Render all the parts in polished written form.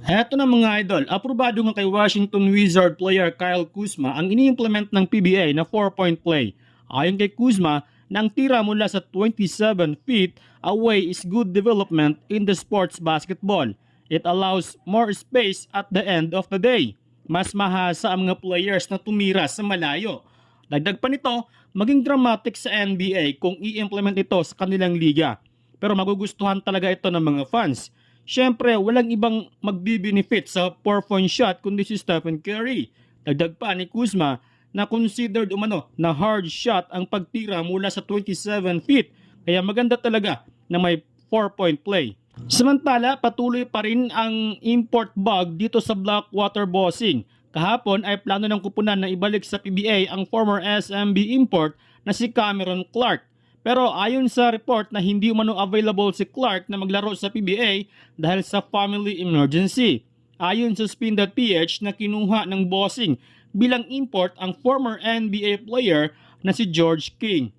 Heto na mga idol, aprobado nga kay Washington Wizard player Kyle Kuzma ang ini-implement ng PBA na 4-point play. Ayon kay Kuzma, nang tira mula sa 27 feet away is good development in the sports basketball. It allows more space at the end of the day. Mas mahasa ang mga players na tumira sa malayo. Dagdag pa nito, maging dramatic sa NBA kung i-implement ito sa kanilang liga. Pero magugustuhan talaga ito ng mga fans. Siyempre, walang ibang magbibenefit sa 4-point shot kundi si Stephen Curry. Dagdag pa ni Kuzma na considered na hard shot ang pagtira mula sa 27 feet. Kaya maganda talaga na may 4-point play. Samantala, patuloy pa rin ang import bug dito sa Blackwater Bossing. Kahapon ay plano ng kupunan na ibalik sa PBA ang former SMB import na si Cameron Clark. Pero ayon sa report na hindi available si Clark na maglaro sa PBA dahil sa family emergency. Ayon sa Spin.ph na kinuha ng Bossing bilang import ang former NBA player na si George King.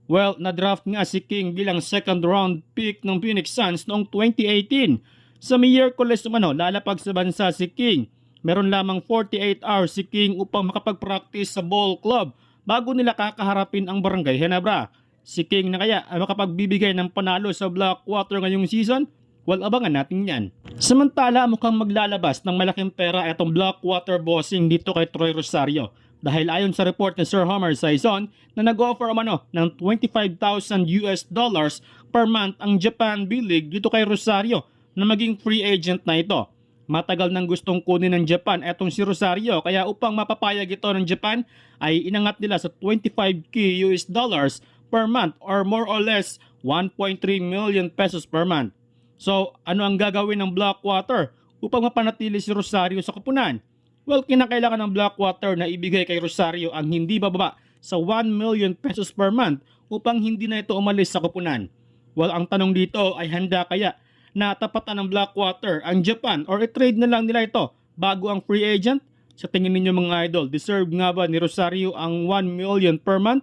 Well, na-draft nga si King bilang second round pick ng Phoenix Suns noong 2018. Sa Miyerkules lalapag sa bansa si King. Meron lamang 48 hours si King upang makapag-practice sa ball club bago nila kakaharapin ang Barangay Ginebra. Si King na kaya ay makapagbibigay ng panalo sa Blackwater ngayong season? Well, abangan natin yan. Samantala, mukhang maglalabas ng malaking pera itong Blackwater Bossing dito kay Troy Rosario. Dahil ayon sa report ni Sir Homer Saison na nag-offer ng $25,000 per month ang Japan B-League dito kay Rosario na maging free agent na ito. Matagal nang gustong kunin ng Japan etong si Rosario kaya upang mapapayag ito ng Japan ay inangat nila sa $25K per month or more or less 1.3 million pesos per month. So, ano ang gagawin ng Blackwater upang mapanatili si Rosario sa koponan? Well, kinakailangan ng Blackwater na ibigay kay Rosario ang hindi bababa sa 1 million pesos per month upang hindi na ito umalis sa koponan. Well, ang tanong dito ay handa kaya na tapatan ng Blackwater ang Japan or i-trade na lang nila ito bago ang free agent? Sa tingin ninyo mga idol, deserve nga ba ni Rosario ang 1 million per month?